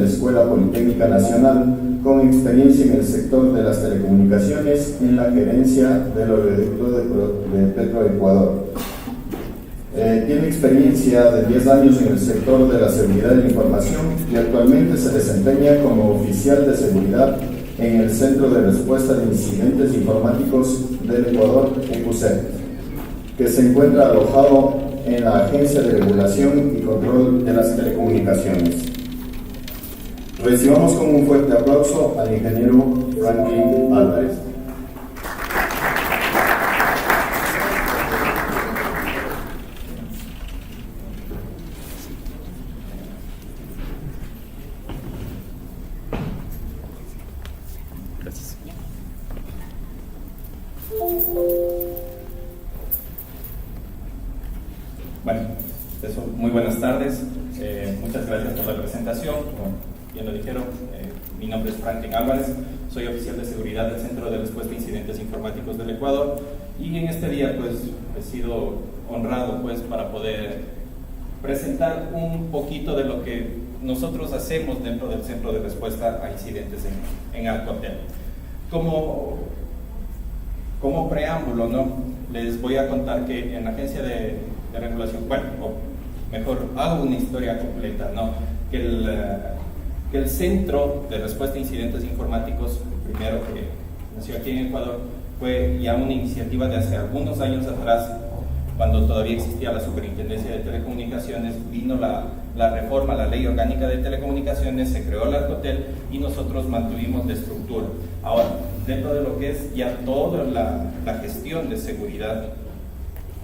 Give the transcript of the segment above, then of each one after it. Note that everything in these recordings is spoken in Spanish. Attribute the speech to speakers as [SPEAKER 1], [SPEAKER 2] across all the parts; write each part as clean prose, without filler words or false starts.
[SPEAKER 1] Escuela Politécnica Nacional, con experiencia en el sector de las telecomunicaciones en la gerencia del oleoducto de Petroecuador. Tiene experiencia de 10 años en el sector de la seguridad de la información y actualmente se desempeña como oficial de seguridad en el Centro de Respuesta de Incidentes Informáticos del Ecuador, ECUCET, que se encuentra alojado en la Agencia de Regulación y Control de las Telecomunicaciones. Recibamos con un fuerte aplauso al ingeniero Franklin Álvarez.
[SPEAKER 2] Bueno, muy buenas tardes. Muchas gracias por la presentación. Como bien lo dijeron, mi nombre es Franklin Álvarez, soy oficial de seguridad del Centro de Respuesta a Incidentes Informáticos del Ecuador, y en este día pues he sido honrado pues para poder presentar un poquito de lo que nosotros hacemos dentro del Centro de Respuesta a Incidentes en Alcatel. Como preámbulo, ¿no? Les voy a contar que en la agencia de regulación, bueno, o mejor, hago una historia completa, ¿no? Que el Centro de Respuesta a Incidentes Informáticos, el primero que nació aquí en Ecuador, fue ya una iniciativa de hace algunos años atrás, cuando todavía existía la Superintendencia de Telecomunicaciones. Vino la reforma, la Ley Orgánica de Telecomunicaciones, se creó el Alcatel y nosotros mantuvimos la estructura. Ahora, dentro de lo que es ya toda la gestión de seguridad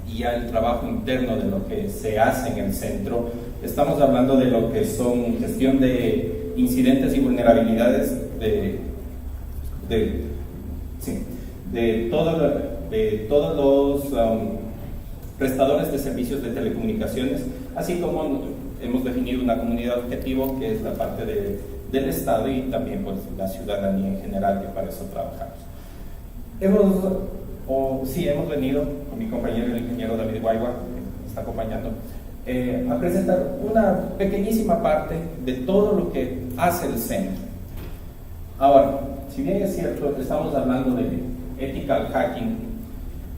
[SPEAKER 2] y ya el trabajo interno de lo que se hace en el centro, estamos hablando de lo que son gestión de incidentes y vulnerabilidades de todos los prestadores de servicios de telecomunicaciones, así como hemos definido una comunidad objetivo que es la parte del Estado y también pues la ciudadanía en general, que para eso trabajamos. Hemos venido con mi compañero el ingeniero David Guaywa, que me está acompañando, a presentar una pequeñísima parte de todo lo que hace el centro. Ahora, si bien es cierto, estamos hablando de ethical hacking,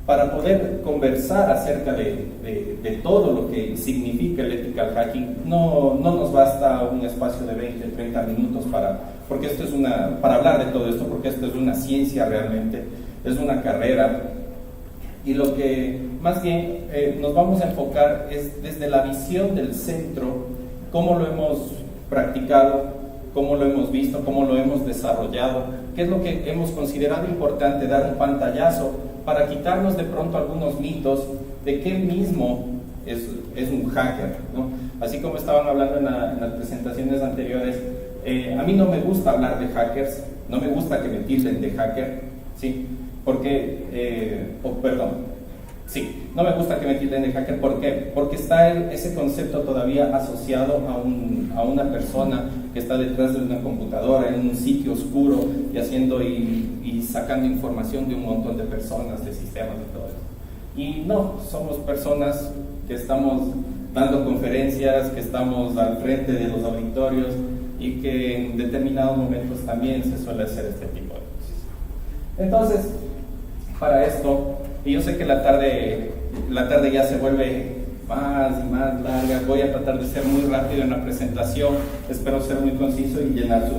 [SPEAKER 2] para poder conversar acerca de todo lo que significa el ethical hacking, no nos basta un espacio de 20, 30 minutos para hablar de todo esto, porque esto es una ciencia realmente, es una carrera, y lo que más bien nos vamos a enfocar es desde la visión del centro, cómo lo hemos practicado, cómo lo hemos visto, cómo lo hemos desarrollado, qué es lo que hemos considerado importante, dar un pantallazo para quitarnos de pronto algunos mitos de qué mismo es un hacker, ¿no? Así como estaban hablando en las presentaciones anteriores, a mí no me gusta hablar de hackers, no me gusta que me tilden de hacker, ¿sí? No me gusta que me tilden de hacker. ¿Por qué? Porque está ese concepto todavía asociado a una persona que está detrás de una computadora, en un sitio oscuro, y haciendo y sacando información de un montón de personas, de sistemas y todo eso. Y no, somos personas que estamos dando conferencias, que estamos al frente de los auditorios y que en determinados momentos también se suele hacer este tipo de cosas. Entonces, para esto, y yo sé que la tarde ya se vuelve más y más larga, voy a tratar de ser muy rápido en la presentación, espero ser muy conciso y llenar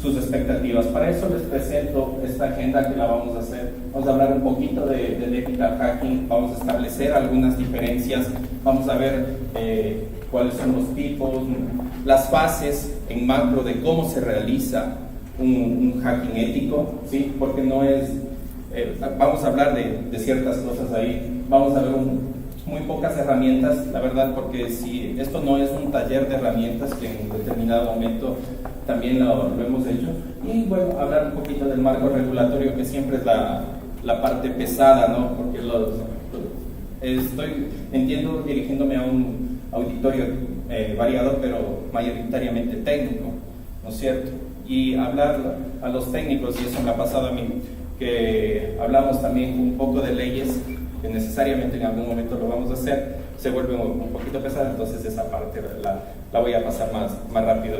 [SPEAKER 2] sus expectativas. Para eso les presento esta agenda que la vamos a hacer. Vamos a hablar un poquito del ethical hacking, vamos a establecer algunas diferencias, vamos a ver cuáles son los tipos, las fases en macro de cómo se realiza un hacking ético, ¿sí? Porque no es... vamos a hablar de ciertas cosas ahí, vamos a ver muy pocas herramientas, la verdad, porque si esto no es un taller de herramientas, que en determinado momento también lo hemos hecho, y bueno, hablar un poquito del marco regulatorio, que siempre es la parte pesada, ¿no? Porque entiendo dirigiéndome a un auditorio variado, pero mayoritariamente técnico, ¿no es cierto? Y hablar a los técnicos, y eso me ha pasado a mí, que hablamos también un poco de leyes, que necesariamente en algún momento lo vamos a hacer, se vuelve un poquito pesada, entonces esa parte la voy a pasar más rápido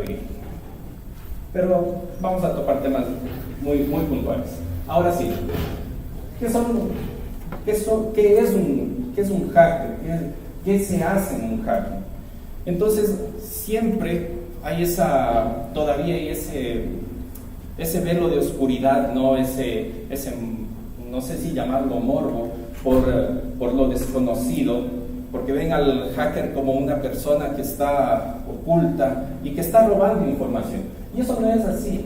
[SPEAKER 2] pero vamos a topar temas muy puntuales. Ahora sí, ¿qué es un hacker? ¿Qué se hace en un hacker? Entonces, siempre hay todavía hay ese velo de oscuridad, ¿no? Ese, no sé si llamarlo morbo, por lo desconocido, porque ven al hacker como una persona que está oculta y que está robando información. Y eso no es así,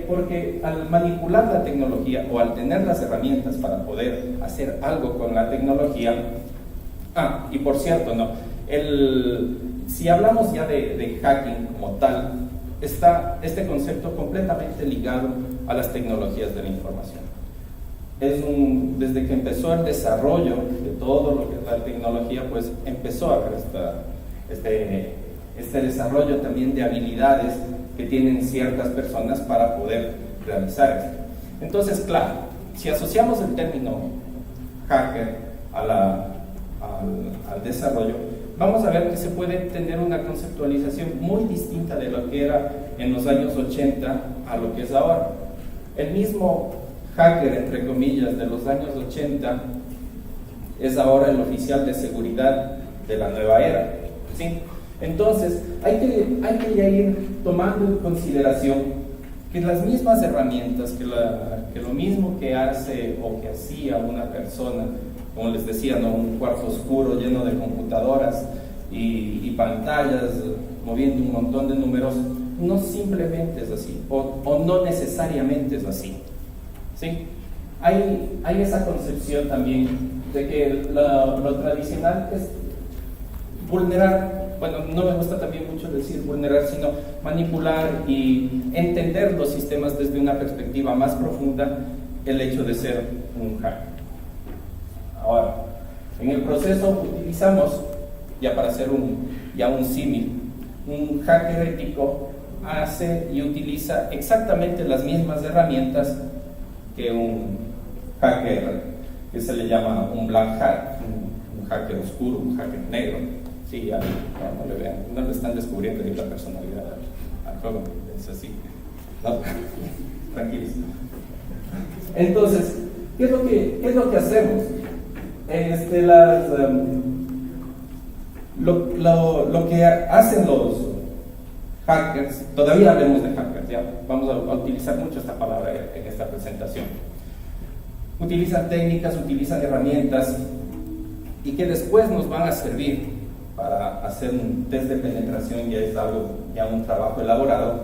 [SPEAKER 2] porque al manipular la tecnología o al tener las herramientas para poder hacer algo con la tecnología, y por cierto, ¿no? Si hablamos ya de hacking como tal, está este concepto completamente ligado a las tecnologías de la información. Desde que empezó el desarrollo de todo lo que es la tecnología, pues empezó a haber este desarrollo también de habilidades que tienen ciertas personas para poder realizar esto. Entonces, claro, si asociamos el término hacker al desarrollo, vamos a ver que se puede tener una conceptualización muy distinta de lo que era en los años 80 a lo que es ahora. El mismo hacker, entre comillas, de los años 80 es ahora el oficial de seguridad de la nueva era, ¿sí? Entonces, hay que ya ir tomando en consideración que las mismas herramientas, que lo mismo que hace o que hacía una persona, como les decía, ¿no? Un cuarto oscuro lleno de computadoras y pantallas, moviendo un montón de números, no simplemente es así, o no necesariamente es así, ¿sí? Hay esa concepción también de que lo tradicional es vulnerar. Bueno, no me gusta también mucho decir vulnerar, sino manipular y entender los sistemas desde una perspectiva más profunda, el hecho de ser un hacker. Ahora, en el proceso utilizamos, ya para hacer un símil, un hacker ético hace y utiliza exactamente las mismas herramientas que un hacker que se le llama un black hat, un hacker oscuro, un hacker negro. Sí, no le vean, no le están descubriendo ni la personalidad al juego, es así. No, tranquilos. Entonces, ¿qué es lo que hacemos? Lo que hacen los hackers, todavía hablemos de hackers, ya vamos a utilizar mucho esta palabra en esta presentación. Utilizan técnicas, utilizan herramientas y que después nos van a servir para hacer un test de penetración. Ya un trabajo elaborado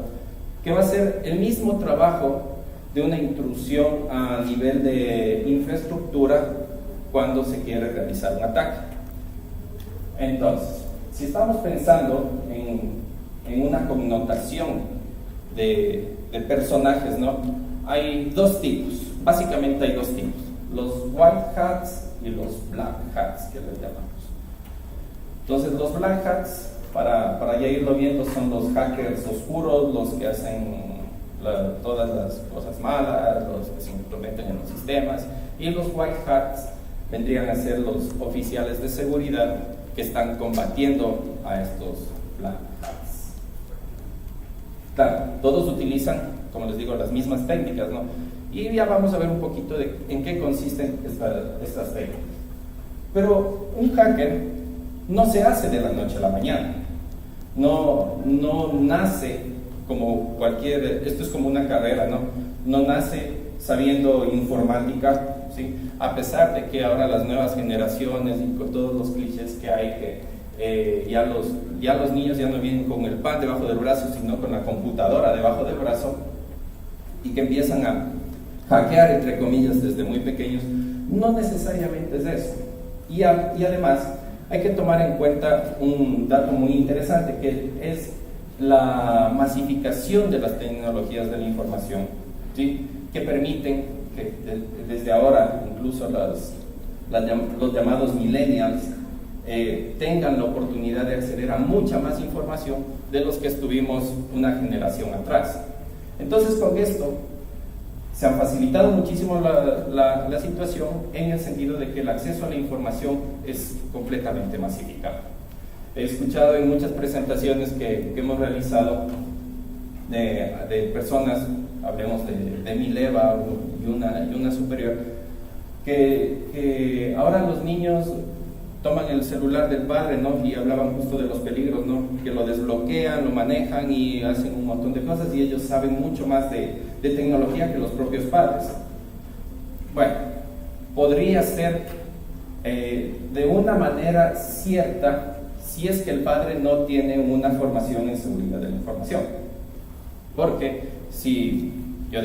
[SPEAKER 2] que va a ser el mismo trabajo de una intrusión a nivel de infraestructura cuando se quiere realizar un ataque. Entonces, si estamos pensando en una connotación de personajes, ¿no? Hay dos tipos, básicamente hay dos tipos, los white hats y los black hats, que les llamamos. Entonces, los black hats, para ya irlo viendo, son los hackers oscuros, los que hacen todas las cosas malas, los que se intrometen en los sistemas, y los white hats vendrían a ser los oficiales de seguridad que están combatiendo a estos black hats. Claro, todos utilizan, como les digo, las mismas técnicas, ¿no? Y ya vamos a ver un poquito de en qué consisten estas técnicas. Pero un hacker no se hace de la noche a la mañana, no nace como esto es como una carrera, no nace sabiendo informática, ¿sí? A pesar de que ahora las nuevas generaciones y con todos los clichés que hay, que ya los niños ya no vienen con el pan debajo del brazo, sino con la computadora debajo del brazo, y que empiezan a hackear, entre comillas, desde muy pequeños, no necesariamente es eso. Y además hay que tomar en cuenta un dato muy interesante, que es la masificación de las tecnologías de la información, ¿sí? Que permiten que desde ahora incluso los llamados millennials tengan la oportunidad de acceder a mucha más información de los que estuvimos una generación atrás. Entonces, con esto se ha facilitado muchísimo la situación, en el sentido de que el acceso a la información es completamente masificado. He escuchado en muchas presentaciones que hemos realizado de personas, hablemos de mi leva y una superior, que ahora los niños toman el celular del padre, ¿no? Y hablaban justo de los peligros, ¿no? Que lo desbloquean, lo manejan y hacen un montón de cosas, y ellos saben mucho más de tecnología que los propios padres. Bueno, podría ser de una manera cierta si es que el padre no tiene una formación en seguridad de la información. Porque si, yo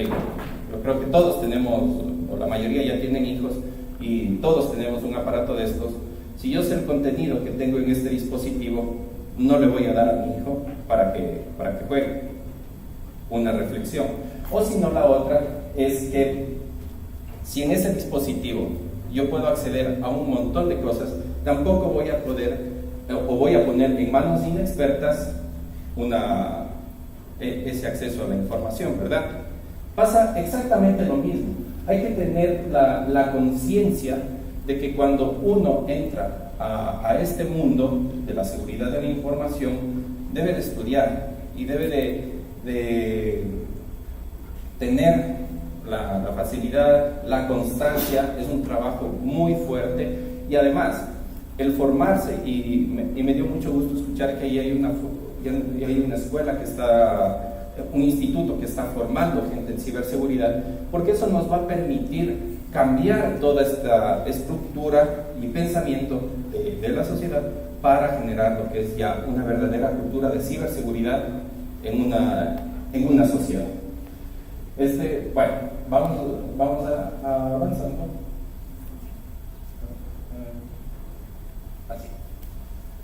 [SPEAKER 2] creo que todos tenemos, o la mayoría ya tienen hijos, y todos tenemos un aparato de estos. Si yo sé el contenido que tengo en este dispositivo, no le voy a dar a mi hijo para que juegue. Una reflexión. O si no, la otra es que si en ese dispositivo yo puedo acceder a un montón de cosas, tampoco voy a poder o voy a poner en manos inexpertas ese acceso a la información, ¿verdad? Pasa exactamente lo mismo. Hay que tener la conciencia de que cuando uno entra a este mundo de la seguridad de la información, debe de estudiar y debe de tener la facilidad, la constancia. Es un trabajo muy fuerte, y además el formarse, y me dio mucho gusto escuchar que ahí hay una escuela que está, un instituto que está formando gente en ciberseguridad, porque eso nos va a permitir cambiar toda esta estructura y pensamiento de la sociedad para generar lo que es ya una verdadera cultura de ciberseguridad en una sociedad. Bueno, vamos a avanzando. Así.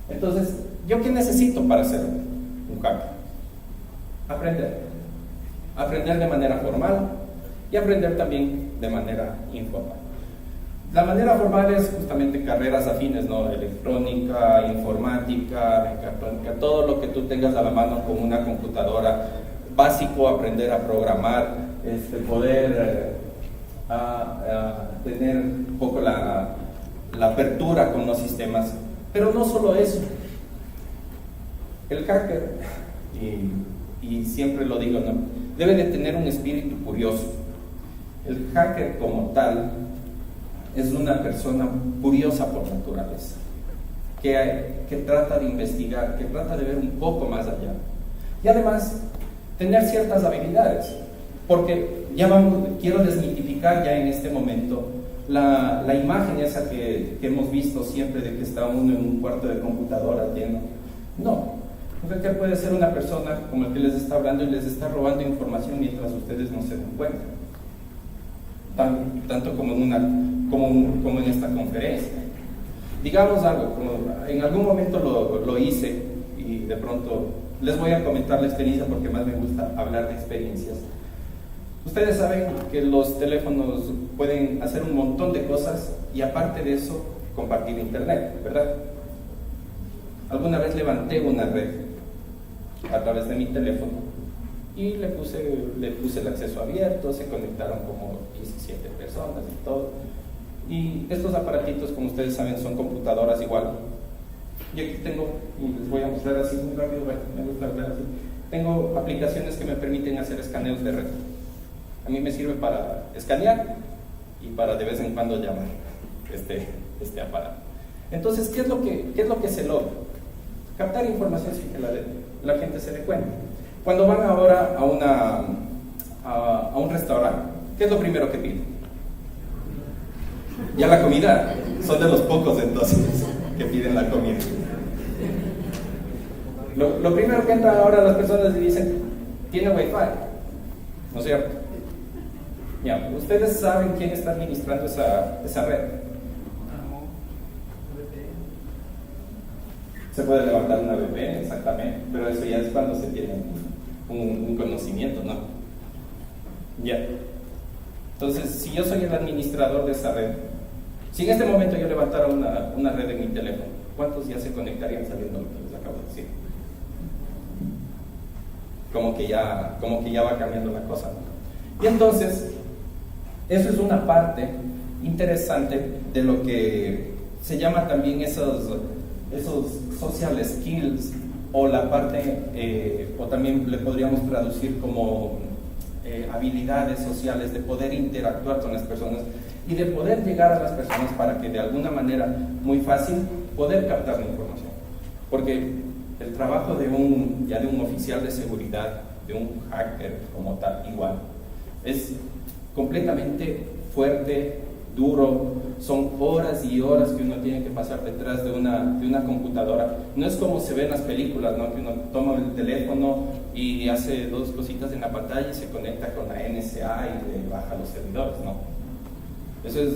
[SPEAKER 2] Entonces, ¿yo qué necesito para ser un hacker? Aprender de manera formal y aprender también de manera informal. La manera formal es justamente carreras afines, ¿no? Electrónica, informática, mecatrónica, todo lo que tú tengas a la mano con una computadora. Básico, aprender a programar, poder tener un poco la apertura con los sistemas. Pero no solo eso. El hacker, y siempre lo digo, ¿no? Debe de tener un espíritu curioso. El hacker como tal es una persona curiosa por naturaleza, que trata de investigar, que trata de ver un poco más allá. Y además, tener ciertas habilidades, porque quiero desmitificar ya en este momento la imagen esa que hemos visto siempre de que está uno en un cuarto de computadora lleno. No, un hacker puede ser una persona como el que les está hablando y les está robando información mientras ustedes no se den cuenta, tanto como en esta conferencia. Digamos algo, como en algún momento lo hice, y de pronto les voy a comentar la experiencia porque más me gusta hablar de experiencias. Ustedes saben que los teléfonos pueden hacer un montón de cosas, y aparte de eso, compartir internet, ¿verdad? Alguna vez levanté una red a través de mi teléfono y le puse el acceso abierto, se conectaron como 17 personas y todo. Y estos aparatitos, como ustedes saben, son computadoras igual. Y aquí tengo, y les voy a mostrar así muy rápido, me gusta hablar así. Tengo aplicaciones que me permiten hacer escaneos de red. A mí me sirve para escanear y para de vez en cuando llamar este aparato. Entonces, ¿qué es lo que se logra? Captar información sin que la gente se dé cuenta. Cuando van ahora a un restaurante, ¿qué es lo primero que piden? Ya la comida. Son de los pocos entonces que piden la comida. Lo primero que entra ahora las personas y dicen, ¿tiene Wi-Fi? ¿No es cierto? Ya, ustedes saben quién está administrando esa red. Se puede levantar una VPN, exactamente, pero eso ya es cuando se tiene un conocimiento, ¿no? Ya. Entonces, si yo soy el administrador de esa red, si en este momento yo levantara una red en mi teléfono, ¿cuántos ya se conectarían sabiendo lo que les acabo de decir? Como que ya va cambiando la cosa, ¿no? Y entonces, eso es una parte interesante de lo que se llama también esos social skills o la parte, o también le podríamos traducir como habilidades sociales, de poder interactuar con las personas y de poder llegar a las personas para que de alguna manera muy fácil poder captar la información. Porque el trabajo de un oficial de seguridad, de un hacker como tal, igual, es completamente fuerte, duro, son horas y horas que uno tiene que pasar detrás de una computadora. No es como se ve en las películas, ¿no? Que uno toma el teléfono y hace dos cositas en la pantalla y se conecta con la NSA y le baja los servidores, ¿no? Eso es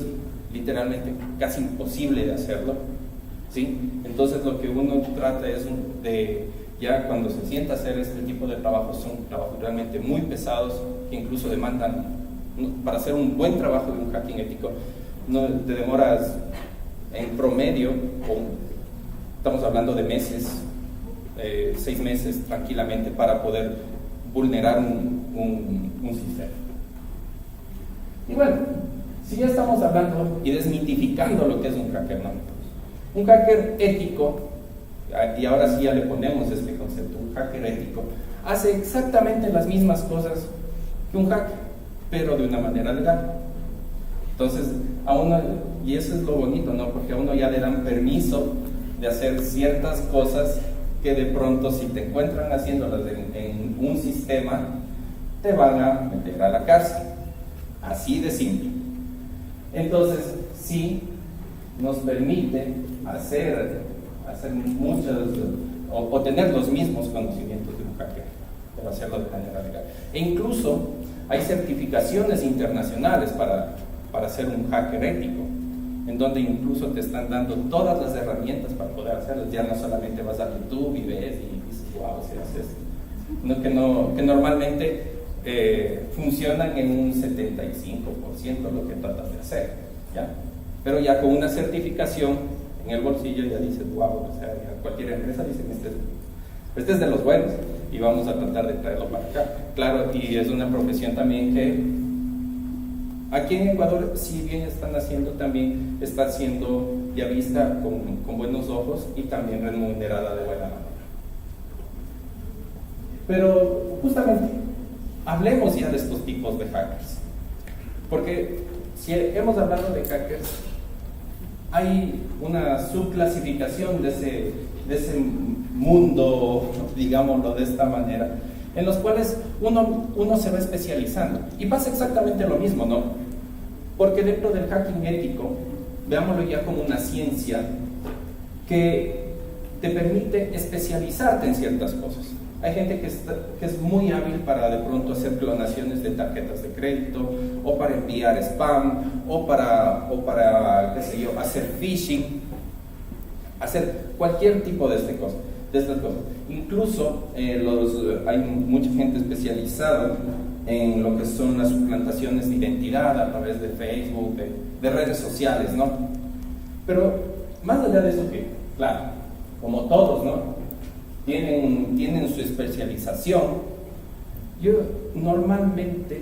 [SPEAKER 2] literalmente casi imposible de hacerlo, ¿sí? Entonces lo que uno trata es de, ya cuando se sienta a hacer este tipo de trabajos, son trabajos realmente muy pesados que incluso demandan, para hacer un buen trabajo de un hacking ético, no te demoras en promedio, estamos hablando de meses, 6 meses tranquilamente para poder vulnerar un sistema. Y bueno, si ya estamos hablando y desmitificando lo que es un hacker, ¿no? Un hacker ético, y ahora sí ya le ponemos este concepto, un hacker ético, hace exactamente las mismas cosas que un hacker, pero de una manera legal. Entonces, a uno, y eso es lo bonito, ¿no? Porque a uno ya le dan permiso de hacer ciertas cosas que de pronto, si te encuentran haciéndolas en un sistema, te van a meter a la cárcel. Así de simple. Entonces, sí nos permite hacer muchas, o tener los mismos conocimientos de un hacker, pero hacerlo de manera legal. E incluso hay certificaciones internacionales para ser un hacker ético, en donde incluso te están dando todas las herramientas para poder hacerlo. Ya no solamente vas a YouTube y ves y dices, wow, si haces esto. Que normalmente funcionan en un 75% lo que tratas de hacer, ¿ya? Pero ya con una certificación en el bolsillo ya dices, wow, o sea, ya cualquier empresa dice, este es de los buenos y vamos a tratar de traerlo para acá. Claro, y es una profesión también que aquí en Ecuador, si bien están haciendo, también está siendo ya vista con buenos ojos y también remunerada de buena manera. Pero justamente, hablemos ya de estos tipos de hackers. Porque si hemos hablado de hackers, hay una subclasificación de ese mundo, digámoslo de esta manera, en los cuales uno se va especializando. Y pasa exactamente lo mismo, ¿no? Porque dentro del hacking ético, veámoslo ya como una ciencia que te permite especializarte en ciertas cosas. Hay gente que es muy hábil para de pronto hacer clonaciones de tarjetas de crédito, o para enviar spam, o para qué sé yo, hacer phishing, hacer cualquier tipo de estas cosas. Incluso hay mucha gente especializada en lo que son las suplantaciones de identidad a través de Facebook, de redes sociales, ¿no? Pero más allá de eso, que claro, como todos, ¿no? Tienen su especialización. Yo normalmente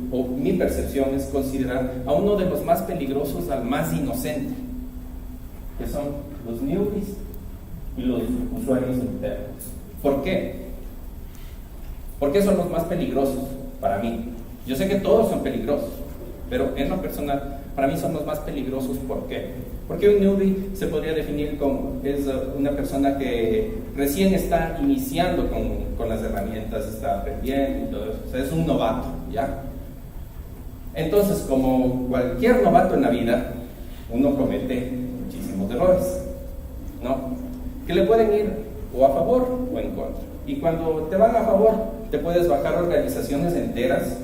[SPEAKER 2] o mi percepción es considerar a uno de los más peligrosos al más inocente, que son los newbies y los usuarios internos. ¿Por qué? ¿Por qué son los más peligrosos para mí? Yo sé que todos son peligrosos, pero en lo personal, para mí son los más peligrosos. ¿Por qué? Porque un newbie se podría definir como es una persona que recién está iniciando con las herramientas, está aprendiendo y todo eso. O sea, es un novato, ¿ya? Entonces, como cualquier novato en la vida, uno comete muchísimos errores, ¿no? Que le pueden ir o a favor o en contra. Y cuando te van a favor, te puedes bajar organizaciones enteras,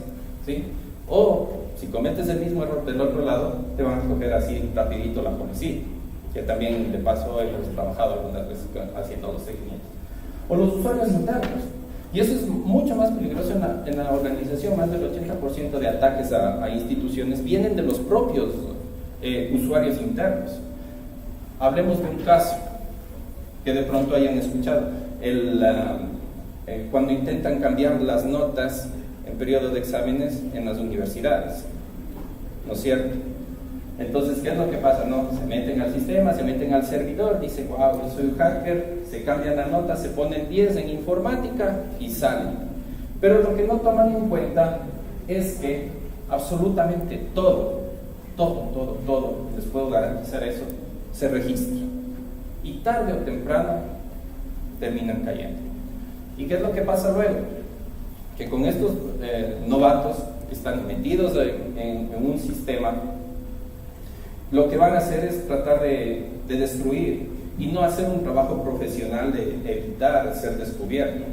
[SPEAKER 2] ¿sí? O si cometes el mismo error del otro lado, te van a coger así rapidito la policía, que también de paso hemos trabajado algunas veces haciendo los seguimientos. O los usuarios internos. Y eso es mucho más peligroso en la organización. Más del 80% de ataques a instituciones vienen de los propios usuarios internos. Hablemos de un caso que de pronto hayan escuchado. Cuando intentan cambiar las notas en periodo de exámenes en las universidades, ¿no es cierto? Entonces, ¿qué es lo que pasa? No, se meten al sistema, se meten al servidor, dicen, wow, yo soy un hacker, se cambian la nota, se ponen 10 en informática y salen. Pero lo que no toman en cuenta es que absolutamente todo, les puedo garantizar eso, se registra. Y tarde o temprano terminan cayendo. ¿Y qué es lo que pasa luego? Que con estos novatos que están metidos en un sistema, lo que van a hacer es tratar de destruir y no hacer un trabajo profesional de evitar ser descubierto.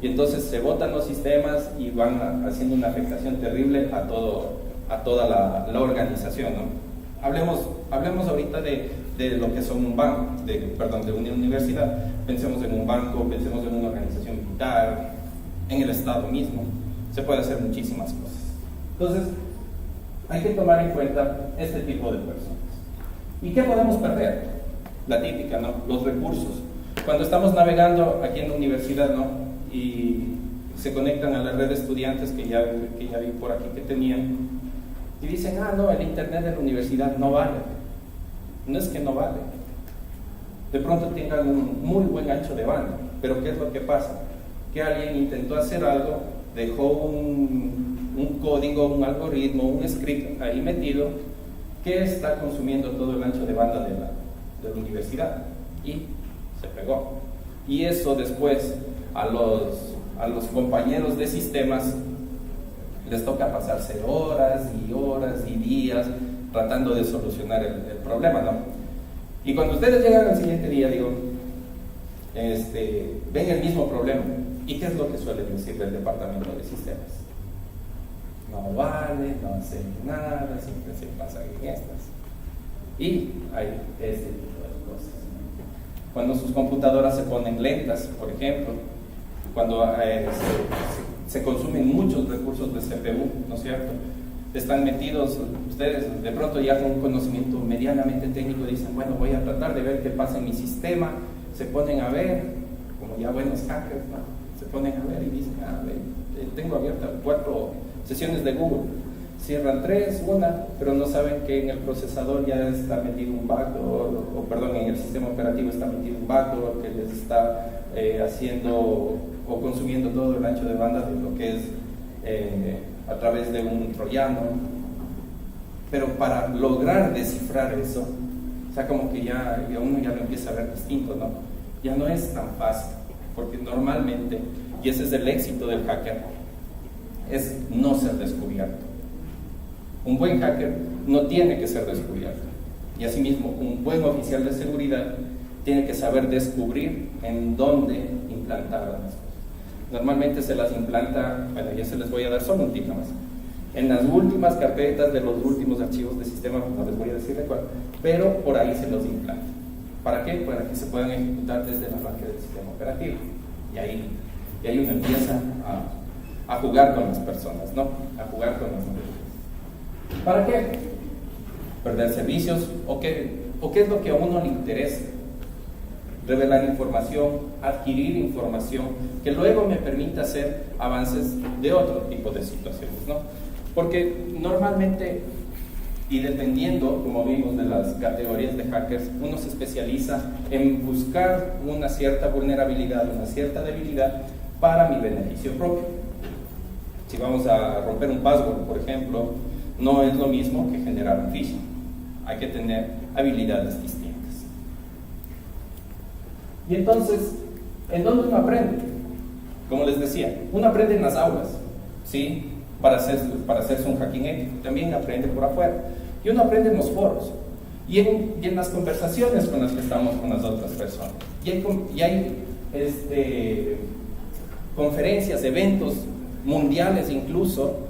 [SPEAKER 2] Y entonces se botan los sistemas y van haciendo una afectación terrible a toda la organización, ¿no? Hablemos ahorita de lo que son un banco, de una universidad. Pensemos en un banco, pensemos en una organización militar, en el Estado mismo. Se puede hacer muchísimas cosas. Entonces, hay que tomar en cuenta este tipo de personas. ¿Y qué podemos perder? La típica, ¿no? Los recursos. Cuando estamos navegando aquí en la universidad, ¿no? Y se conectan a la red de estudiantes que ya vi por aquí que tenían, y dicen, no, el internet de la universidad no vale. No es que no vale. De pronto tengan un muy buen ancho de banda, pero ¿qué es lo que pasa? Que alguien intentó hacer algo, dejó un código, un algoritmo, un script ahí metido, que está consumiendo todo el ancho de banda de la universidad, y se pegó. Y eso después a los compañeros de sistemas les toca pasarse horas y días tratando de solucionar el problema, ¿no? Y cuando ustedes llegan al siguiente día, ven el mismo problema. ¿Y qué es lo que suele decir el departamento de sistemas? No vale, no hace nada, siempre se pasan en estas. Y hay este tipo de cosas. Cuando sus computadoras se ponen lentas, por ejemplo, cuando se consumen muchos recursos de CPU, ¿no es cierto? Están metidos, ustedes de pronto ya con un conocimiento medianamente técnico dicen, bueno, voy a tratar de ver qué pasa en mi sistema, se ponen a ver, como ya buenos hackers, ¿no? Se ponen a ver y dicen, tengo abiertas 4 sesiones de Google, cierran 3, una, pero no saben que en el procesador ya está metido un backdoor, en el sistema operativo está metido un backdoor que les está haciendo o consumiendo todo el ancho de banda de lo que es a través de un troyano. Pero para lograr descifrar eso, o sea, como que ya uno ya lo empieza a ver distinto, ¿no? Ya no es tan fácil, porque normalmente, y ese es el éxito del hacker, es no ser descubierto. Un buen hacker no tiene que ser descubierto. Y asimismo, un buen oficial de seguridad tiene que saber descubrir en dónde implantar las cosas. Normalmente se las implanta, bueno, ya se les voy a dar solo un tip más, en las últimas carpetas de los últimos archivos de sistema, no les voy a decir de cuál, pero por ahí se los implanta. ¿Para qué? Para que se puedan ejecutar desde el arranque del sistema operativo. Y ahí uno empieza a jugar con las personas, ¿no? A jugar con las máquinas. ¿Para qué? ¿Perder servicios? ¿O qué es lo que a uno le interesa? Revelar información, adquirir información que luego me permita hacer avances de otro tipo de situaciones, ¿no? Porque normalmente, y dependiendo, como vimos, de las categorías de hackers, uno se especializa en buscar una cierta vulnerabilidad, una cierta debilidad para mi beneficio propio. Si vamos a romper un password, por ejemplo, no es lo mismo que generar un phishing. Hay que tener habilidades distintas. Y entonces, ¿en dónde uno aprende? Como les decía, uno aprende en las aulas, ¿sí? Para hacerse un hacking ético. También aprende por afuera. Y uno aprende en los foros. Y en las conversaciones con las que estamos con las otras personas. Y hay conferencias, eventos mundiales incluso,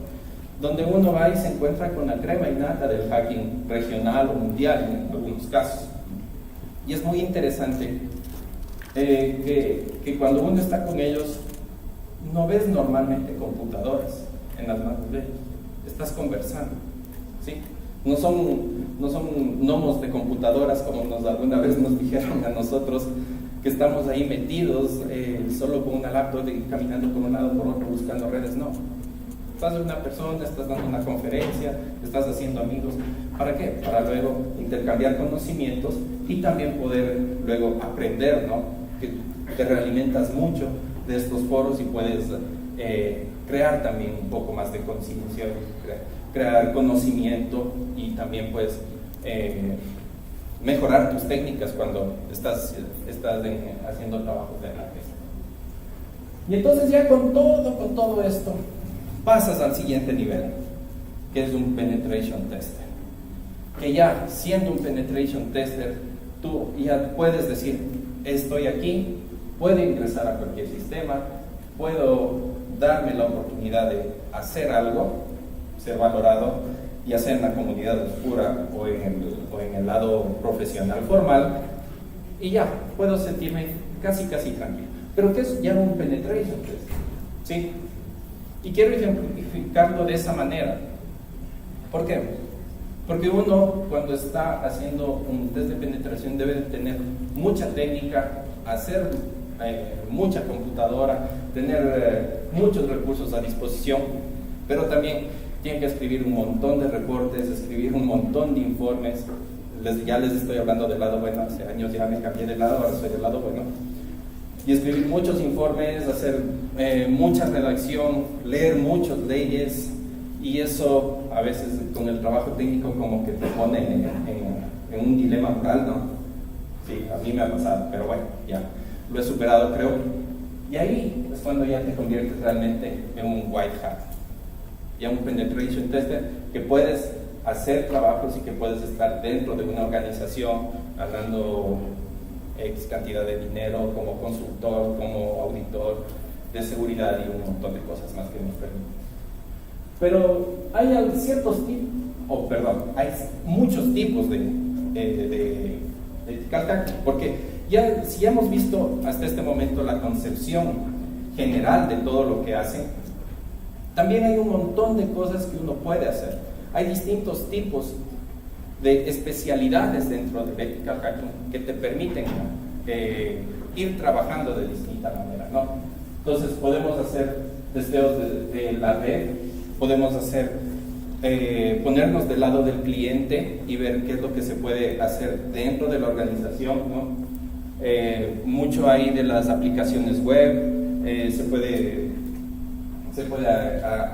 [SPEAKER 2] donde uno va y se encuentra con la crema innata del hacking regional o mundial en algunos casos. Y es muy interesante que cuando uno está con ellos, no ves normalmente computadoras en las manos de ellos, estás conversando, ¿sí? No son gnomos de computadoras como alguna vez nos dijeron a nosotros, que estamos ahí metidos solo con una laptop y caminando por un lado por otro buscando redes. No, Estás en una persona, estás dando una conferencia, estás haciendo amigos. ¿Para qué? Para luego intercambiar conocimientos y también poder luego aprender, ¿no? Que te realimentas mucho de estos foros y puedes crear también un poco más de conciencia, crear conocimiento y también puedes mejorar tus técnicas cuando estás haciendo trabajos de análisis. Y entonces ya con todo esto pasas al siguiente nivel, que es un penetration tester. Que ya siendo un penetration tester, tú ya puedes decir, estoy aquí, puedo ingresar a cualquier sistema, puedo darme la oportunidad de hacer algo, ser valorado, ya sea en la comunidad oscura o en el lado profesional formal, y ya puedo sentirme casi tranquilo. Pero ¿qué es ya un penetration test? ¿Sí? Y quiero ejemplificarlo de esa manera. ¿Por qué? Porque uno, cuando está haciendo un test de penetración, debe de tener mucha técnica, hacer mucha computadora, tener muchos recursos a disposición, pero también tiene que escribir un montón de reportes, escribir un montón de informes. Ya les estoy hablando del lado bueno, hace años ya me cambié de lado, ahora soy del lado bueno. Y escribir muchos informes, hacer mucha redacción, leer muchas leyes, y eso a veces con el trabajo técnico como que te pone en un dilema moral, ¿no? Sí, a mí me ha pasado, pero bueno, ya lo he superado, creo. Y ahí es cuando ya te conviertes realmente en un white hat, ya un penetration tester, que puedes hacer trabajos y que puedes estar dentro de una organización ganando X cantidad de dinero como consultor, como auditor de seguridad y un montón de cosas más que nos permiten. Pero hay hay muchos tipos de ethical hacking, porque si ya hemos visto hasta este momento la concepción general de todo lo que hacen, también hay un montón de cosas que uno puede hacer. Hay distintos tipos de especialidades dentro del ethical hacking que te permiten ir trabajando de distinta manera, ¿no? Entonces podemos hacer testeos de la red, podemos hacer ponernos del lado del cliente y ver qué es lo que se puede hacer dentro de la organización, ¿no? Mucho hay de las aplicaciones web, se puede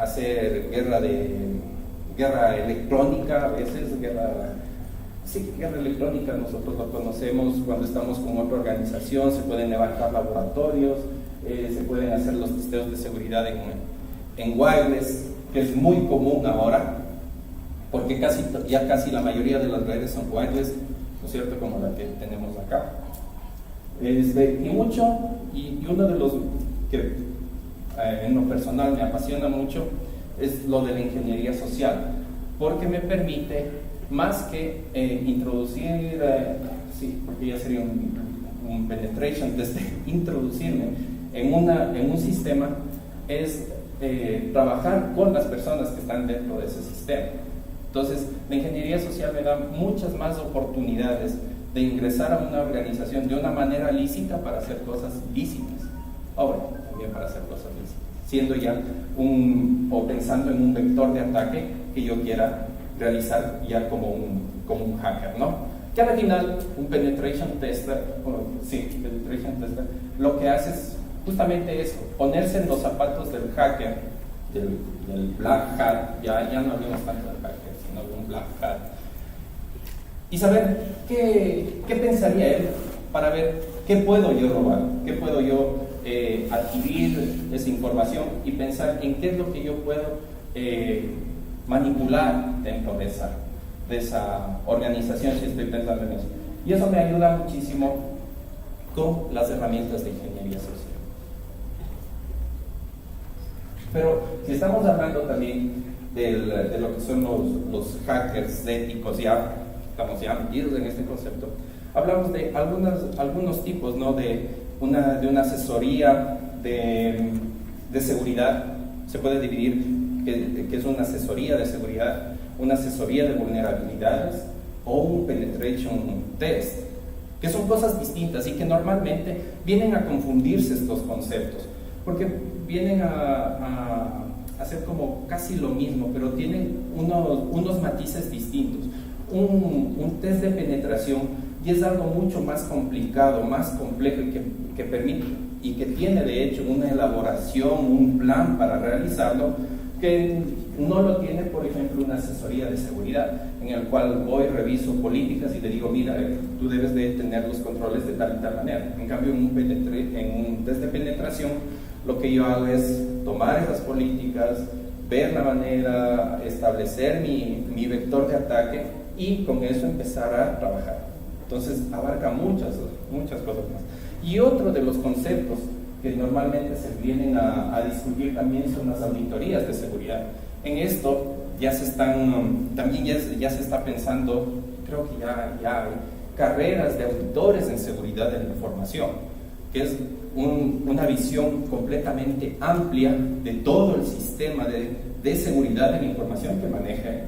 [SPEAKER 2] hacer guerra electrónica, a veces guerra electrónica, nosotros lo conocemos cuando estamos con otra organización. Se pueden levantar laboratorios, se pueden hacer los testeos de seguridad en wireless, que es muy común ahora, porque ya casi la mayoría de las redes son wireless, ¿no es cierto?, como la que tenemos acá. Y uno de los que en lo personal me apasiona mucho es lo de la ingeniería social, porque me permite, más que introducir, porque ya sería un penetration test, introducirme en un sistema, es trabajar con las personas que están dentro de ese sistema. Entonces, la ingeniería social me da muchas más oportunidades de ingresar a una organización de una manera lícita para hacer cosas lícitas, también para hacer cosas lícitas, siendo ya o pensando en un vector de ataque que yo quiera realizar ya como un hacker, ¿no? Que al final un penetration tester, lo que hace es justamente eso, ponerse en los zapatos del hacker, del black hat, ya no hablamos tanto del hacker, sino de un black hat, y saber qué pensaría él, para ver qué puedo yo robar, qué puedo yo adquirir esa información, y pensar en qué es lo que yo puedo manipular dentro de esa organización, si estoy pensando en eso. Y eso me ayuda muchísimo con las herramientas de ingeniería social. Pero si estamos hablando también de lo que son los hackers éticos, ya estamos ya metidos en este concepto, hablamos de algunos tipos, ¿no? de una asesoría de seguridad. Se puede dividir que es una asesoría de seguridad, una asesoría de vulnerabilidades o un penetration test, que son cosas distintas y que normalmente vienen a confundirse estos conceptos, porque vienen a hacer como casi lo mismo, pero tienen unos matices distintos. Un test de penetración y es algo mucho más complicado, más complejo y que permite y que tiene de hecho una elaboración, un plan para realizarlo, que no lo tiene, por ejemplo, una asesoría de seguridad, en el cual voy, reviso políticas y le digo, mira, tú debes de tener los controles de tal y tal manera. En cambio, en un test de penetración, lo que yo hago es tomar esas políticas, ver la manera, establecer mi vector de ataque y con eso empezar a trabajar. Entonces, abarca muchas cosas más. Y otro de los conceptos que normalmente se vienen a discutir también son las auditorías de seguridad. En esto ya se está pensando, creo que ya hay carreras de auditores en seguridad de la información, que es una visión completamente amplia de todo el sistema de seguridad de la información que maneje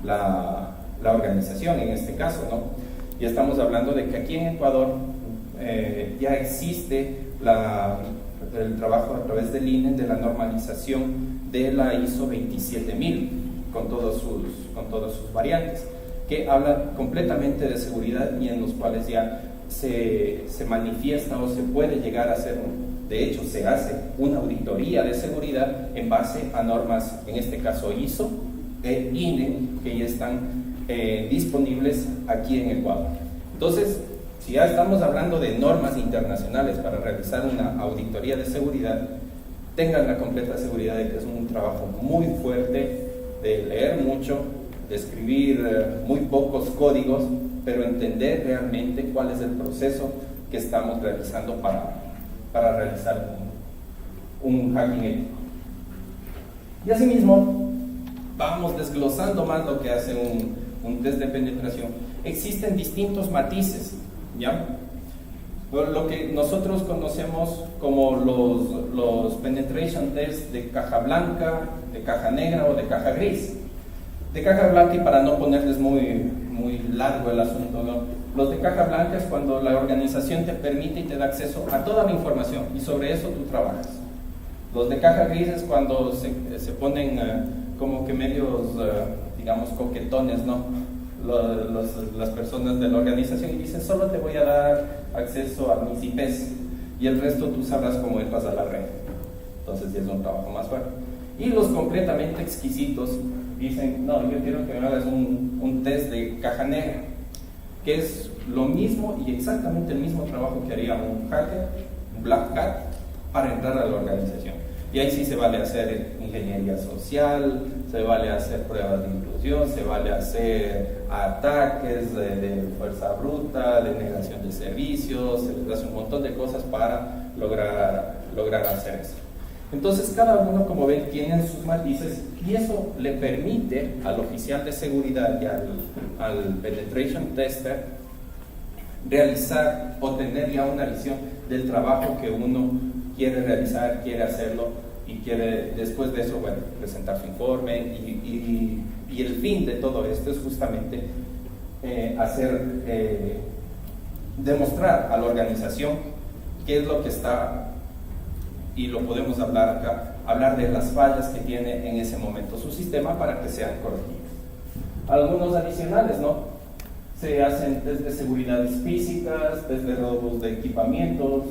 [SPEAKER 2] la organización en este caso, ¿no? Y estamos hablando de que aquí en Ecuador ya existe el trabajo a través del INE de la normalización de la ISO 27000 con todas sus variantes, que habla completamente de seguridad y en los cuales ya se manifiesta o se puede llegar a hacer, de hecho se hace una auditoría de seguridad en base a normas, en este caso ISO e INE, que ya están disponibles aquí en Ecuador. Entonces, si ya estamos hablando de normas internacionales para realizar una auditoría de seguridad, tengan la completa seguridad de que es un trabajo muy fuerte, de leer mucho, de escribir muy pocos códigos, pero entender realmente cuál es el proceso que estamos realizando para realizar un hacking ético. Y asimismo, vamos desglosando más lo que hace un test de penetración. Existen distintos matices, ¿ya? Lo que nosotros conocemos como los penetration tests de caja blanca, de caja negra o de caja gris. De caja blanca, y para no ponerles muy largo el asunto, ¿no? Los de caja blanca es cuando la organización te permite y te da acceso a toda la información y sobre eso tú trabajas. Los de caja gris es cuando se ponen como que medios, digamos, coquetones, ¿no? Las personas de la organización y dicen, solo te voy a dar acceso a mis IPs y el resto tú sabrás cómo entras a la red. Entonces ya es un trabajo más fuerte. Y los completamente exquisitos dicen, no, yo quiero que me hagas un test de caja negra, que es lo mismo y exactamente el mismo trabajo que haría un hacker, un black hat, para entrar a la organización. Y ahí sí se vale hacer ingeniería social, se vale hacer pruebas de intrusión, se vale hacer ataques de fuerza bruta, de negación de servicios, se les hace un montón de cosas para lograr hacer eso. Entonces cada uno, como ven, tiene sus matices y eso le permite al oficial de seguridad y al penetration tester realizar o tener ya una visión del trabajo que uno quiere realizar, quiere hacerlo y quiere después de eso, bueno, presentar su informe y el fin de todo esto es justamente demostrar a la organización qué es lo que está, y lo podemos hablar acá, hablar de las fallas que tiene en ese momento su sistema para que sean corregidas. Algunos adicionales, ¿no? Se hacen test de seguridad físicas, test de robos de equipamientos,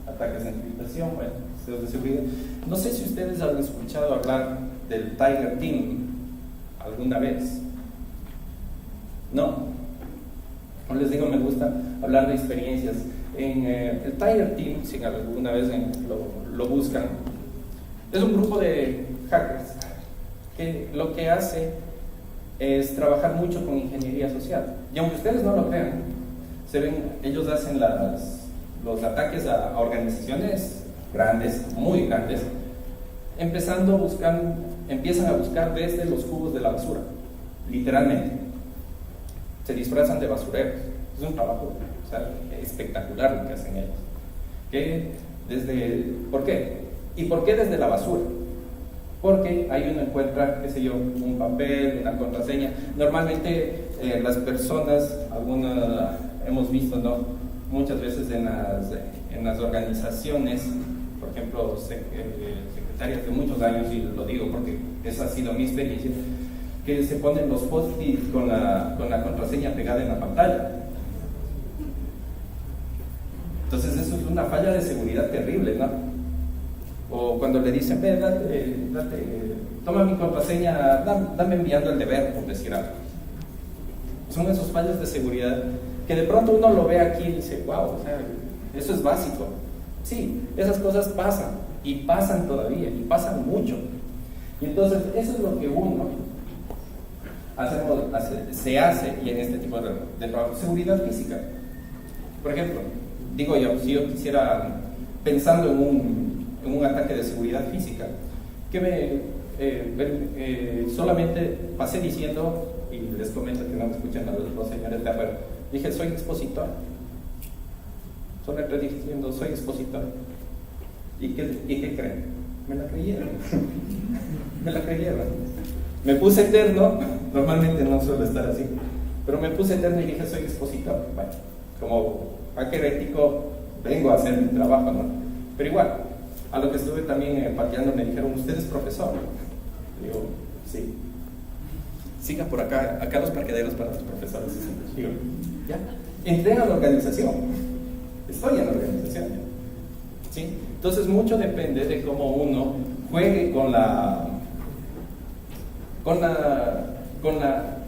[SPEAKER 2] ataques de encriptación, bueno, test de seguridad. No sé si ustedes han escuchado hablar del Tiger Team alguna vez. ¿No? Como les digo, me gusta hablar de experiencias. En el Tiger Team, si alguna vez lo buscan, es un grupo de hackers que lo que hace es trabajar mucho con ingeniería social. Y aunque ustedes no lo crean, ellos hacen los ataques a organizaciones grandes, muy grandes, empiezan a buscar desde los cubos de la basura, literalmente. Se disfrazan de basureros. Es un trabajo, o sea, espectacular lo que hacen ellos. ¿Por qué? ¿Y por qué desde la basura? Porque ahí uno encuentra, qué sé yo, un papel, una contraseña. Normalmente las personas, hemos visto, ¿no? Muchas veces en las organizaciones, por ejemplo, secretarias universitarias de muchos años, y lo digo porque esa ha sido mi experiencia, que se ponen los post-it con la contraseña pegada en la pantalla. Entonces eso es una falla de seguridad terrible, ¿no? O cuando le dicen, ve, toma mi contraseña, dame enviando el deber, por decir algo. Son esos fallos de seguridad que de pronto uno lo ve aquí y dice, wow, o sea, eso es básico. Sí, esas cosas pasan, y pasan todavía, y pasan mucho. Y entonces eso es lo que uno se hace, y en este tipo de trabajo, seguridad física. Por ejemplo, digo yo, si yo quisiera, pensando en un ataque de seguridad física, que solamente pasé diciendo, y les comento que no me escuchan a los señores de afuera, dije, soy expositor. Solo entré diciendo, soy expositor. ¿Y qué creen? Me la creyeron. Me la creyeron. Me puse eterno, normalmente no suelo estar así, pero me puse eterno y dije, soy expositor. Bueno, como hacker ético, vengo a hacer mi trabajo, ¿no? Pero igual, a lo que estuve también pateando, me dijeron, ¿usted es profesor? Digo, sí. Siga por acá los parquederos para los profesores. Digo, ya. Entré a la organización. Estoy en la organización. ¿Sí? Entonces, mucho depende de cómo uno juegue con la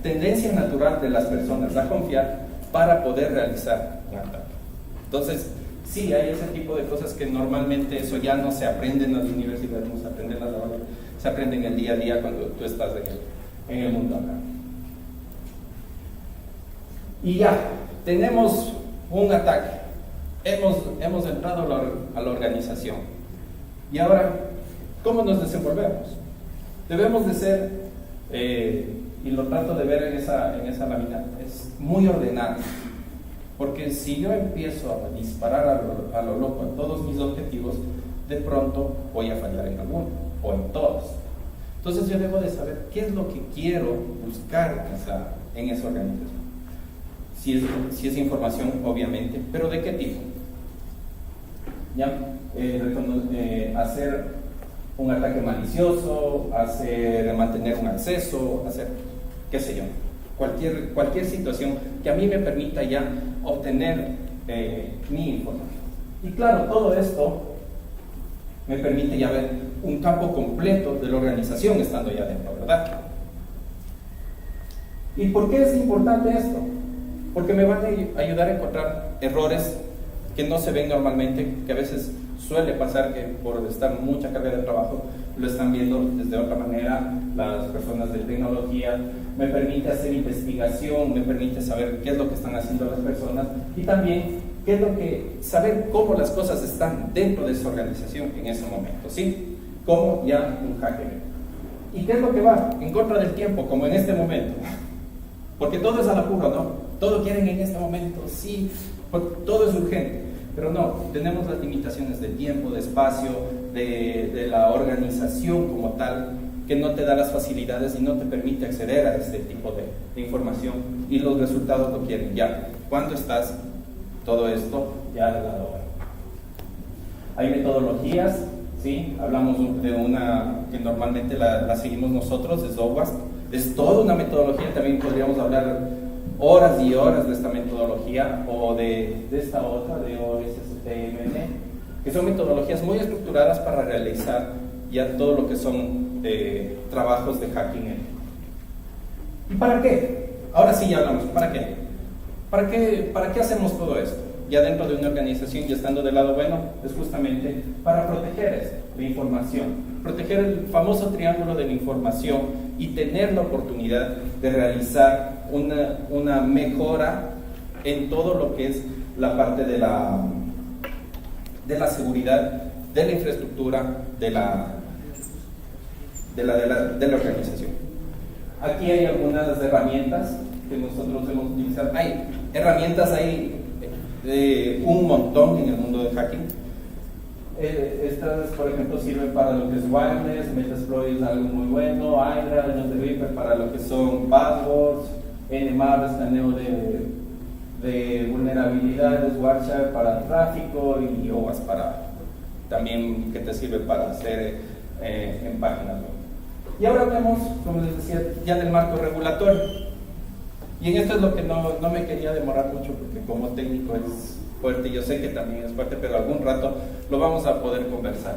[SPEAKER 2] tendencia natural de las personas a confiar para poder realizar un ataque. Entonces, sí, hay ese tipo de cosas que normalmente eso ya no se aprende en las universidades, no se aprende en la labor, se aprende en el día a día cuando tú estás en el mundo acá. Y ya, tenemos un ataque, hemos entrado a la organización. Y ahora, ¿cómo nos desenvolvemos? Debemos de ser, y lo trato de ver en esa lámina, es muy ordenado. Porque si yo empiezo a disparar a lo loco a todos mis objetivos, de pronto voy a fallar en alguno, o en todos. Entonces yo debo de saber qué es lo que quiero buscar en esa organización. Si es información, obviamente, pero ¿de qué tipo? ¿Ya? Hacer un ataque malicioso, mantener un acceso, hacer, qué sé yo, cualquier situación que a mí me permita ya obtener mi información. Y claro, todo esto me permite ya ver un campo completo de la organización estando ya dentro, ¿verdad? ¿Y por qué es importante esto? Porque me van a ayudar a encontrar errores que no se ven normalmente, que a veces suele pasar que por estar mucha carga de trabajo lo están viendo desde otra manera las personas de tecnología. Me permite hacer investigación, me permite saber qué es lo que están haciendo las personas y también saber cómo las cosas están dentro de esa organización en ese momento, ¿sí? Como ya un hacker. ¿Y qué es lo que va? En contra del tiempo, como en este momento. Porque todo es al apuro, ¿no? Todo quieren en este momento, sí, todo es urgente. Pero no, tenemos las limitaciones de tiempo, de espacio, de la organización como tal, que no te da las facilidades y no te permite acceder a este tipo de información. Y los resultados lo quieren ya. ¿Cuándo estás? Todo esto ya de lado. Hay metodologías, ¿sí? Hablamos de una que normalmente la seguimos nosotros, es OWASP. Es toda una metodología, también podríamos hablar horas y horas de esta metodología o de esta otra, de OSSPMN, que son metodologías muy estructuradas para realizar ya todo lo que son trabajos de hacking. ¿Y para qué? Ahora sí ya hablamos, ¿para qué? ¿Para qué hacemos todo esto? Ya dentro de una organización, ya estando del lado bueno, es justamente para proteger la información, proteger el famoso triángulo de la información y tener la oportunidad de realizar una mejora en todo lo que es la parte de la seguridad, de la infraestructura, de la organización. Aquí hay algunas herramientas que nosotros hemos utilizado. Hay herramientas un montón en el mundo del hacking. Estas, por ejemplo, sirven para lo que es wireless, Metasploit es algo muy bueno, Hydra, NodeReaper para lo que son passwords, Nmap, escaneo de vulnerabilidades, Wireshark para tráfico y OWASP para también que te sirve para hacer en páginas web. Y ahora hablemos, como les decía, ya del marco regulatorio. Y en esto es lo que no me quería demorar mucho, porque como técnico es fuerte, yo sé que también es fuerte, pero algún rato lo vamos a poder conversar.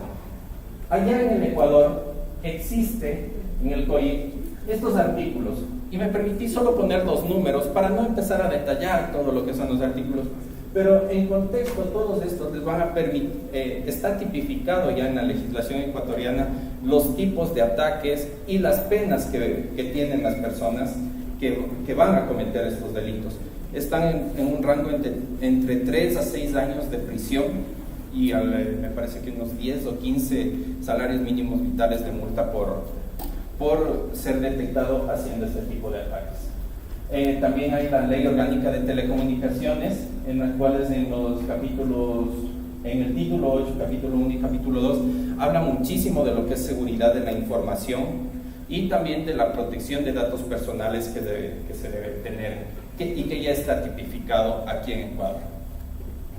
[SPEAKER 2] Allá en el Ecuador existe en el COI estos artículos, y me permití solo poner los números para no empezar a detallar todo lo que son los artículos, pero en contexto todos estos les van a permitir, está tipificado ya en la legislación ecuatoriana los tipos de ataques y las penas que tienen las personas que van a cometer estos delitos. Están en un rango entre 3 a 6 años de prisión y me parece que unos 10 o 15 salarios mínimos vitales de multa por ser detectado haciendo este tipo de ataques. También hay la Ley Orgánica de Telecomunicaciones, en las cuales en el título 8, capítulo 1 y capítulo 2, habla muchísimo de lo que es seguridad de la información y también de la protección de datos personales que se debe tener y que ya está tipificado aquí en Ecuador.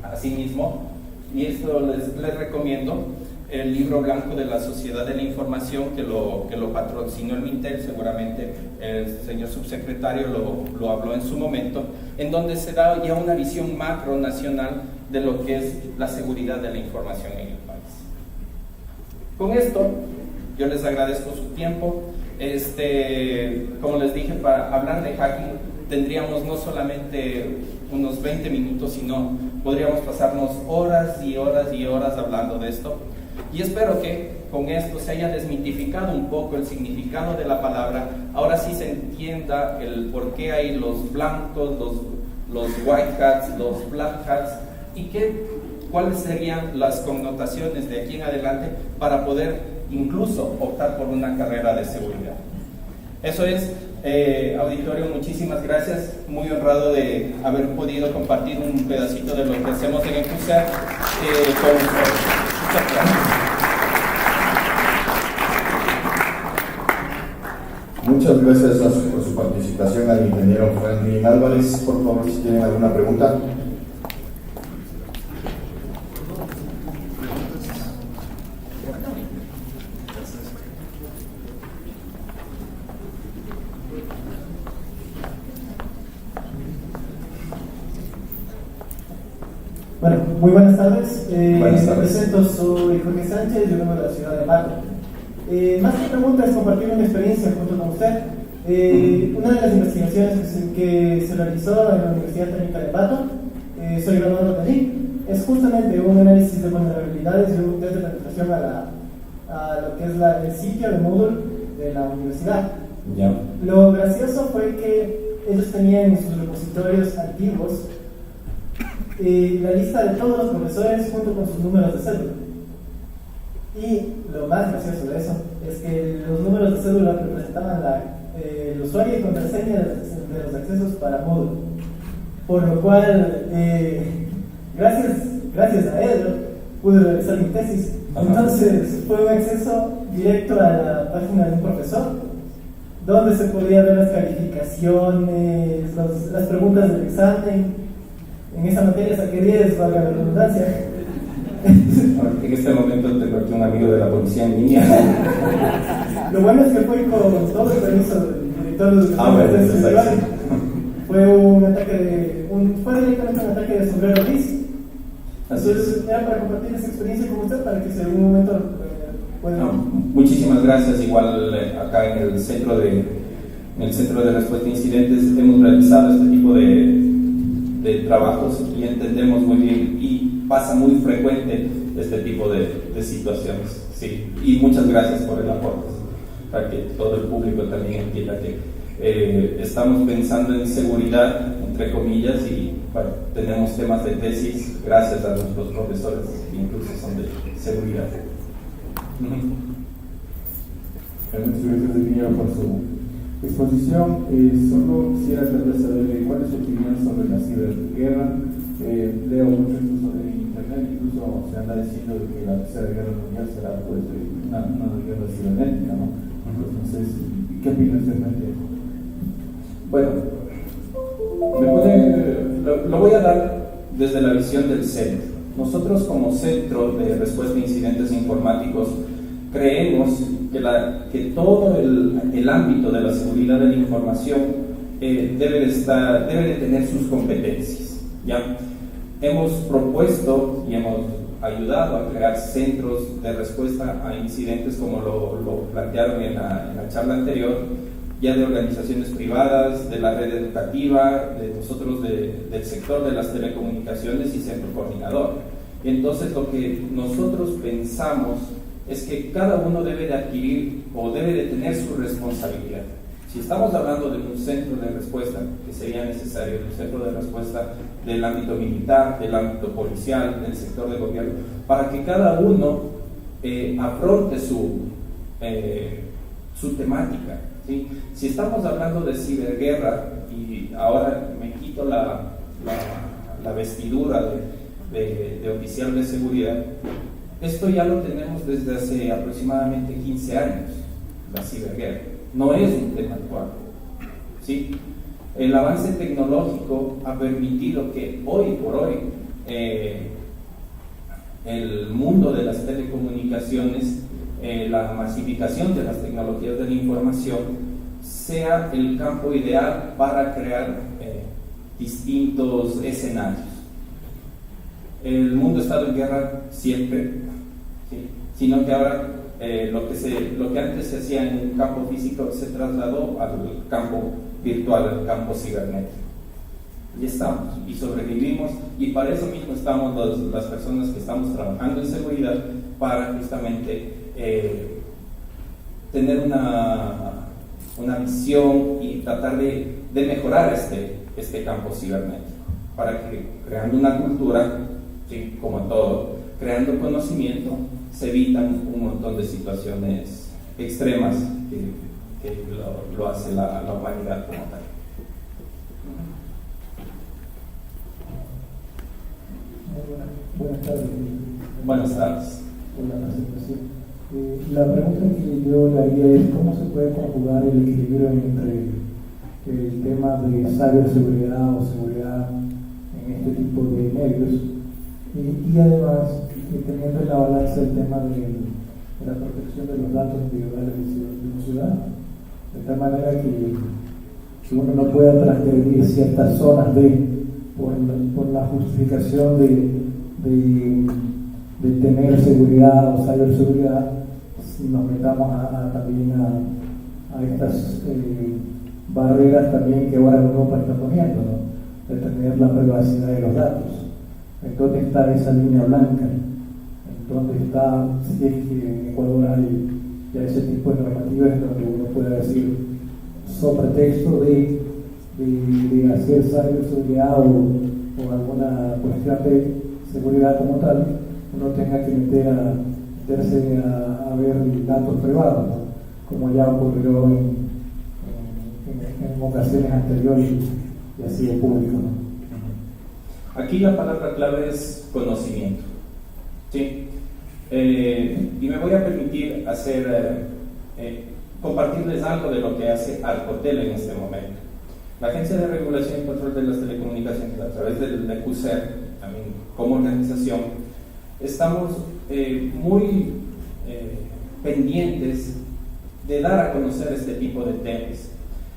[SPEAKER 2] Asimismo, y esto les recomiendo, el libro blanco de la Sociedad de la Información que lo patrocinó el Mintel, seguramente el señor subsecretario lo habló en su momento, en donde se da ya una visión macro nacional de lo que es la seguridad de la información en el país. Con esto, yo les agradezco su tiempo. Como les dije, para hablar de hacking tendríamos no solamente unos 20 minutos, sino podríamos pasarnos horas y horas y horas hablando de esto. Y espero que con esto se haya desmitificado un poco el significado de la palabra. Ahora sí se entienda el por qué hay los blancos, los white hats, los black hats, y cuáles serían las connotaciones de aquí en adelante para poder incluso optar por una carrera de seguridad. Eso es, auditorio, muchísimas gracias. Muy honrado de haber podido compartir un pedacito de lo que hacemos en ECUSA con ustedes. Muchas gracias.
[SPEAKER 1] Muchas gracias por su participación al ingeniero Franklin Álvarez. Por favor, si tienen alguna pregunta.
[SPEAKER 3] Bueno, muy buenas tardes.
[SPEAKER 1] Buenas tardes.
[SPEAKER 3] Me presento, soy Jorge Sánchez, yo vengo de la ciudad de Pato. Más que pregunta es compartir una experiencia junto con usted. Una de las investigaciones que se realizó en la Universidad Técnica de Pato, soy graduado de allí, es justamente un análisis de vulnerabilidades y un test de penetración a lo que es el sitio de Moodle de la universidad.
[SPEAKER 1] Ya.
[SPEAKER 3] Lo gracioso fue que ellos tenían en sus repositorios antiguos la lista de todos los profesores junto con sus números de cédula. Y lo más gracioso de eso es que los números de cédula representaban el usuario y contraseña de los accesos para Moodle. Por lo cual, gracias a ello, pude realizar mi tesis. Entonces, fue un acceso directo a la página de un profesor, donde se podía ver las calificaciones, las preguntas del examen. En esa materia saqué 10, valga la redundancia.
[SPEAKER 2] En este momento tengo aquí un amigo de la policía en línea.
[SPEAKER 3] Lo bueno es que fue con todo el permiso del director de
[SPEAKER 1] bueno,
[SPEAKER 3] educación festival. Fue fue directamente un ataque de sombrero gris. Entonces era para compartir esa experiencia con usted para que si en algún momento pueda...
[SPEAKER 2] Muchísimas gracias. Igual acá en el centro de respuesta a incidentes hemos realizado este tipo de trabajos y entendemos muy bien, y pasa muy frecuente este tipo de situaciones. Sí, y muchas gracias por el aporte, para que todo el público también entienda que estamos pensando en seguridad, entre comillas, y bueno, tenemos temas de tesis gracias a nuestros profesores que incluso son de seguridad.
[SPEAKER 4] Muchas gracias, ingeniero, por su exposición. Solo quisiera tal vez saber cuál es su opinión sobre la ciberguerra. Leo mucho esto sobre internet, incluso se anda diciendo de que la tercera guerra mundial será pues una guerra cibernética, ¿no? Entonces, ¿qué opina usted frente a eso?
[SPEAKER 2] Bueno, lo voy a dar desde la visión del centro. Nosotros como Centro de Respuesta a Incidentes Informáticos creemos que todo el ámbito de la seguridad de la información debe de tener sus competencias, ¿ya? Hemos propuesto y hemos ayudado a crear centros de respuesta a incidentes como lo plantearon en la charla anterior, ya de organizaciones privadas, de la red educativa, de nosotros del sector de las telecomunicaciones y centro coordinador. Entonces lo que nosotros pensamos es que cada uno debe de adquirir o debe de tener su responsabilidad. Si estamos hablando de un centro de respuesta, que sería necesario un centro de respuesta del ámbito militar, del ámbito policial, del sector de gobierno, para que cada uno afronte su temática, ¿sí? Si estamos hablando de ciberguerra, y ahora me quito la vestidura de oficial de seguridad, esto ya lo tenemos desde hace aproximadamente 15 años, la ciberguerra. No es un tema actual, ¿sí? El avance tecnológico ha permitido que hoy por hoy el mundo de las telecomunicaciones, la masificación de las tecnologías de la información, sea el campo ideal para crear distintos escenarios. El mundo ha estado en guerra siempre, ¿sí? Sino que ahora lo que antes se hacía en un campo físico se trasladó al campo virtual, al campo cibernético. Y estamos, y sobrevivimos, y para eso mismo estamos las personas que estamos trabajando en seguridad, para justamente tener una visión y tratar de mejorar este campo cibernético, para que, creando una cultura, ¿sí? Como todo, creando conocimiento, se evitan un montón de situaciones extremas que lo hace la humanidad como tal.
[SPEAKER 5] Buenas tardes.
[SPEAKER 2] Buenas tardes.
[SPEAKER 5] Por la presentación. La pregunta que yo le haría es cómo se puede conjugar el equilibrio entre el tema de ciberseguridad o seguridad en este tipo de medios y además teniendo en la balanza el tema de la protección de los datos individuales de un ciudadano, de tal manera que uno no pueda transgredir ciertas zonas por la justificación de tener seguridad o ciberseguridad, si nos metamos también a estas barreras también que ahora Europa está poniendo, ¿no? De tener la privacidad de los datos. ¿En dónde está esa línea blanca? ¿En dónde está, si es que en Ecuador hay ya ese tipo de normativas donde uno pueda decir, sobre pretexto de hacer ciberseguridad o alguna cuestión de seguridad como tal, uno tenga que meterse a ver datos privados, ¿no? Como ya ocurrió en ocasiones anteriores y así en público, ¿no?
[SPEAKER 2] Aquí la palabra clave es conocimiento, ¿sí? Y me voy a permitir compartirles algo de lo que hace Arcotel en este momento. La Agencia de Regulación y Control de las Telecomunicaciones, a través del QCER, también como organización, estamos muy pendientes de dar a conocer este tipo de temas,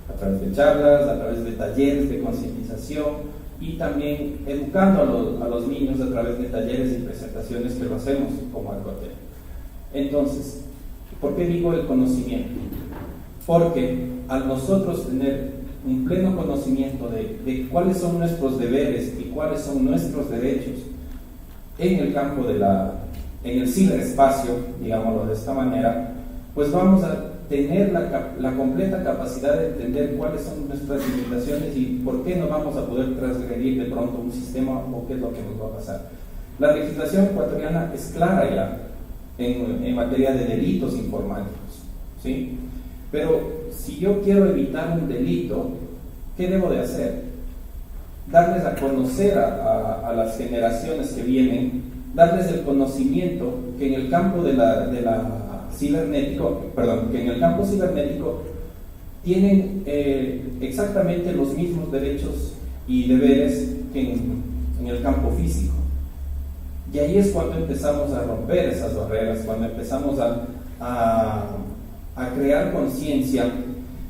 [SPEAKER 2] a través de charlas, a través de talleres de concientización, y también educando a los niños a través de talleres y presentaciones que lo hacemos como Arcotel. Entonces, ¿por qué digo el conocimiento? Porque al nosotros tener un pleno conocimiento de cuáles son nuestros deberes y cuáles son nuestros derechos en el campo en el ciberespacio, digámoslo de esta manera, pues vamos a tener la completa capacidad de entender cuáles son nuestras limitaciones y por qué no vamos a poder transgredir de pronto un sistema o qué es lo que nos va a pasar. La legislación ecuatoriana es clara ya en materia de delitos informáticos, ¿sí? Pero si yo quiero evitar un delito, ¿qué debo de hacer? Darles a conocer a las generaciones que vienen, darles el conocimiento que en el campo que en el campo cibernético tienen exactamente los mismos derechos y deberes que en el campo físico. Y ahí es cuando empezamos a romper esas barreras, cuando empezamos a a crear conciencia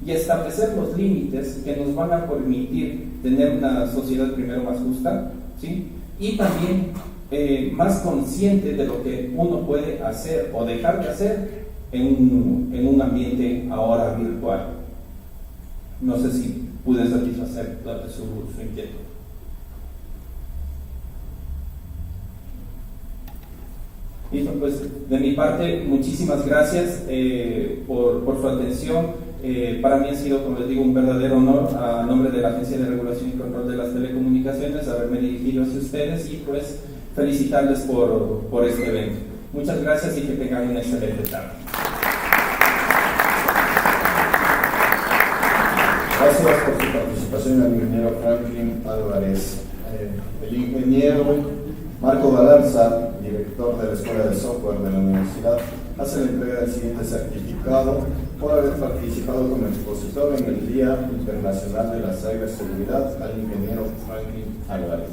[SPEAKER 2] y establecer los límites que nos van a permitir tener una sociedad primero más justa, ¿sí? Y también más consciente de lo que uno puede hacer o dejar de hacer en un ambiente ahora virtual. No sé si pude satisfacer su inquietud. Listo, pues de mi parte, muchísimas gracias por su atención. Para mí ha sido, como les digo, un verdadero honor a nombre de la Agencia de Regulación y Control de las Telecomunicaciones haberme dirigido hacia ustedes y pues felicitarles por este evento. Muchas gracias y que tengan una excelente tarde.
[SPEAKER 1] Gracias por su participación al ingeniero Franklin Álvarez. El ingeniero Marco Galarza, director de la Escuela de Software de la Universidad, hace la entrega del siguiente certificado por haber participado como expositor en el Día Internacional de la Ciberseguridad al ingeniero Franklin Álvarez.